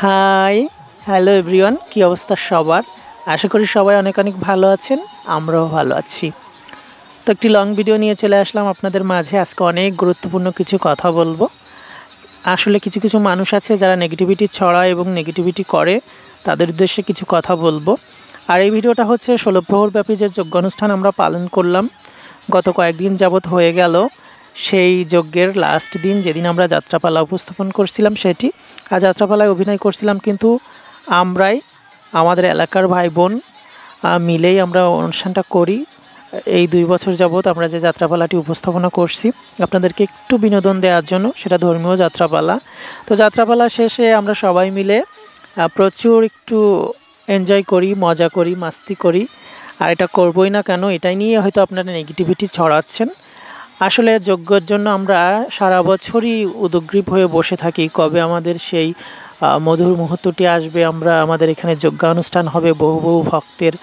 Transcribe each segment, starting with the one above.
High, hello everyone, কী অবস্থা সবার? আশা করি সবাই অনেক অনেক ভালো আছেন, আমরাও ভালো আছি। তো একটি লং ভিডিও নিয়ে চলে আসলাম আপনাদের মাঝে। আজকে অনেক গুরুত্বপূর্ণ কিছু কথা বলবো। আসলে কিছু কিছু মানুষ আছে যারা নেগেটিভিটি ছড়ায় এবং নেগেটিভিটি করে, তাদের উদ্দেশ্যে কিছু কথা বলবো। আর এই ভিডিওটা হচ্ছে 16 প্রহরব্যাপী যে যজ্ঞ অনুষ্ঠান আমরা পালন করলাম, গত কয়েকদিন যাবৎ হয়ে গেল। সেই যজ্ঞের লাস্ট দিন, যেদিন আমরা যাত্রাপালা উপস্থাপন করছিলাম সেটি। আর যাত্রাপালায় অভিনয় করছিলাম কিন্তু আমরাই, আমাদের এলাকার ভাই বোন মিলেই আমরা অনুষ্ঠানটা করি। এই 2 বছর যাবৎ আমরা যে যাত্রাপালাটি উপস্থাপনা করছি আপনাদেরকে একটু বিনোদন দেওয়ার জন্য, সেটা ধর্মীয় যাত্রাপালা। তো যাত্রাপালা শেষে আমরা সবাই মিলে প্রচুর একটু এনজয় করি, মজা করি, মাস্তি করি। আর এটা করবই না কেন, এটাই নিয়ে হয়তো আপনারা নেগেটিভিটি ছড়াচ্ছেন। আসলে যজ্ঞের জন্য আমরা সারা বছরই উদগ্রীব হয়ে বসে থাকি, কবে আমাদের সেই মধুর মুহূর্তটি আসবে। আমাদের এখানে যজ্ঞানুষ্ঠান হবে, বহু বহু ভক্তের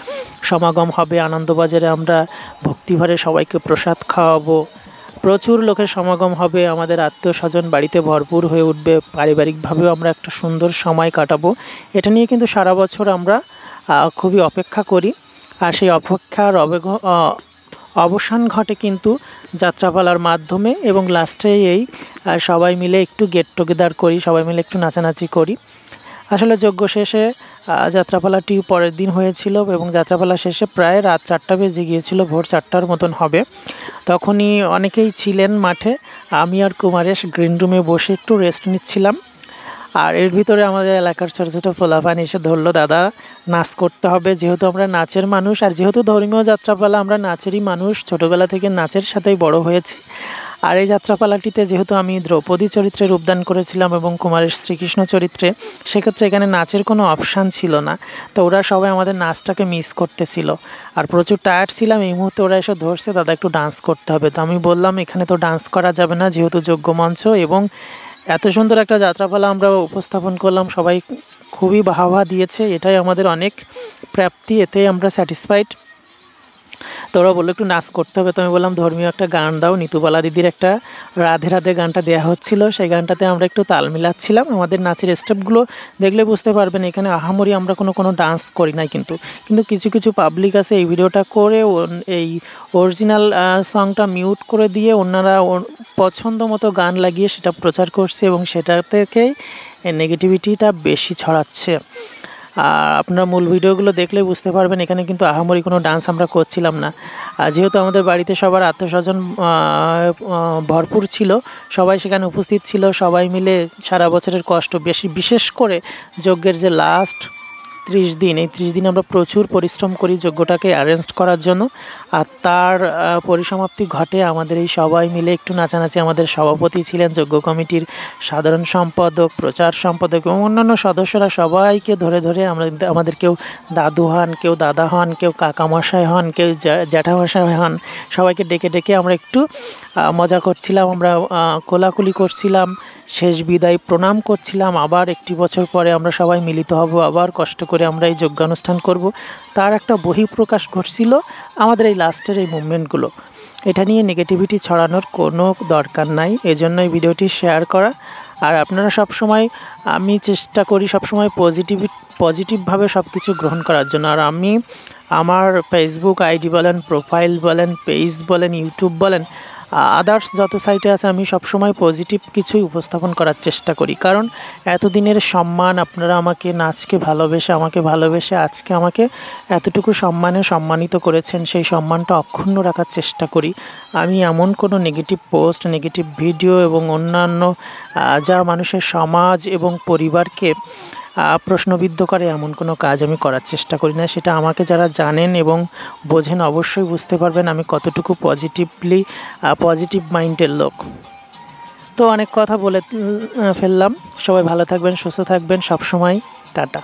সমাগম হবে, আনন্দবাজারে আমরা ভক্তিভরে সবাইকে প্রসাদ খাওয়াবো, প্রচুর লোকের সমাগম হবে, আমাদের আত্মীয় স্বজন বাড়িতে ভরপুর হয়ে উঠবে, পারিবারিকভাবেও আমরা একটা সুন্দর সময় কাটাবো। এটা নিয়ে কিন্তু সারা বছর আমরা খুবই অপেক্ষা করি। আর সেই অপেক্ষার অবসান ঘটে কিন্তু যাত্রাপালার মাধ্যমে, এবং লাস্টে এই সবাই মিলে একটু গেট টুগেদার করি, সবাই মিলে একটু নাচানাচি করি। আসলে যজ্ঞ শেষে যাত্রাপালাটি পরের দিন হয়েছিল এবং যাত্রাপালা শেষে প্রায় রাত 4টা বেজে গিয়েছিল, ভোর 4টার মতন হবে। তখনই অনেকেই ছিলেন মাঠে, আমি আর কুমারেশ গ্রিন রুমে বসে একটু রেস্ট নিচ্ছিলাম। আর এর ভিতরে আমাদের এলাকার ছোটো ছোটো পোলাপান এসে ধরলো, দাদা নাচ করতে হবে। যেহেতু আমরা নাচের মানুষ, আর যেহেতু ধর্মীয় যাত্রাপালা, আমরা নাচেরই মানুষ, ছোটোবেলা থেকে নাচের সাথেই বড় হয়েছি। আর এই যাত্রাপালাটিতে যেহেতু আমি দ্রৌপদী চরিত্রে রূপদান করেছিলাম এবং কুমারের শ্রীকৃষ্ণ চরিত্রে, সেক্ষেত্রে এখানে নাচের কোনো অপশান ছিল না। তো ওরা সবাই আমাদের নাচটাকে মিস করতেছিল আর প্রচুর টায়ার্ড ছিলাম। এই মুহূর্তে ওরা এসে ধরছে, দাদা একটু ডান্স করতে হবে। তো আমি বললাম, এখানে তো ডান্স করা যাবে না, যেহেতু যজ্ঞমঞ্চ, এবং এত সুন্দর একটা যাত্রাপালা আমরা উপস্থাপন করলাম, সবাই খুবই বাহবা দিয়েছে, এটাই আমাদের অনেক প্রাপ্তি, এতেই আমরা স্যাটিসফাইড। তো ওরা বললো একটু নাচ করতে হবে। তো আমি বললাম, ধর্মীয় একটা গান দাও। নিতুবালা দিদির একটা রাধে রাধে গানটা দেওয়া হচ্ছিল, সেই গানটাতে আমরা একটু তাল মিলাচ্ছিলাম। আমাদের নাচের স্টেপগুলো দেখলে বুঝতে পারবেন, এখানে আহামরি আমরা কোনো ডান্স করি নাই, কিন্তু কিছু কিছু পাবলিক আছে এই ভিডিওটা করে এই অরিজিনাল সংটা মিউট করে দিয়ে ওনারা পছন্দ মতো গান লাগিয়ে সেটা প্রচার করছে, এবং সেটা থেকেই নেগেটিভিটিটা বেশি ছড়াচ্ছে। আপনারা মূল ভিডিওগুলো দেখলে বুঝতে পারবেন, এখানে কিন্তু আহামরি কোনো ডান্স আমরা করছিলাম না। যেহেতু আমাদের বাড়িতে সবার আত্মীয়স্বজন ভরপুর ছিল, সবাই সেখানে উপস্থিত ছিল, সবাই মিলে সারা বছরের কষ্ট, বিশেষ করে যজ্ঞের যে লাস্ট 30 দিন, এই 30 দিন আমরা প্রচুর পরিশ্রম করি যজ্ঞটাকে অ্যারেঞ্জ করার জন্য। আর তার পরিসমাপ্তি ঘটে আমাদের এই সবাই মিলে একটু নাচানাচি। আমাদের সভাপতি ছিলেন, যজ্ঞ কমিটির সাধারণ সম্পাদক, প্রচার সম্পাদক এবং অন্যান্য সদস্যরা সবাইকে ধরে ধরে আমাদের কেউ দাদু হন, কেউ দাদা হন, কেউ কাকামশাই হন, কেউ জ্যাঠামশাই হন, সবাইকে ডেকে ডেকে আমরা একটু মজা করছিলাম, আমরা কোলাকুলি করছিলাম, শেষ বিদায় প্রণাম করছিলাম। আবার একটি বছর পরে আমরা সবাই মিলিত হব, আবার কষ্ট করে আমরা এই যজ্ঞানুষ্ঠান করব। তার একটা বহিঃপ্রকাশ ঘটছিল আমাদের এই লাস্টের এই মুভমেন্টগুলো। এটা নিয়ে নেগেটিভিটি ছড়ানোর কোনো দরকার নাই, এজন্যই ভিডিওটি শেয়ার করা। আর আপনারা সবসময়, আমি চেষ্টা করি সবসময় পজিটিভভাবে সব কিছু গ্রহণ করার জন্য। আর আমি আমার ফেসবুক আইডি বলেন, প্রোফাইল বলেন, পেজ বলেন, ইউটিউব বলেন, আদার্স যত সাইটে আছে, আমি সবসময় পজিটিভ কিছুই উপস্থাপন করার চেষ্টা করি। কারণ এতদিনের সম্মান, আপনারা আমাকে নাচকে ভালোবেসে আজকে আমাকে এতটুকু সম্মানিত করেছেন, সেই সম্মানটা অক্ষুণ্ণ রাখার চেষ্টা করি। আমি এমন কোনো নেগেটিভ পোস্ট, নেগেটিভ ভিডিও এবং অন্যান্য যা মানুষের সমাজ এবং পরিবারকে প্রশ্নবিদ্ধ করে, এমন কোনো কাজ আমি করার চেষ্টা করি না। সেটা আমাকে যারা জানেন এবং বোঝেন অবশ্যই বুঝতে পারবেন আমি কতটুকু পজিটিভ মাইন্ডের লোক। তো অনেক কথা বলে ফেললাম। সবাই ভালো থাকবেন, সুস্থ থাকবেন, সবসময় টাটা।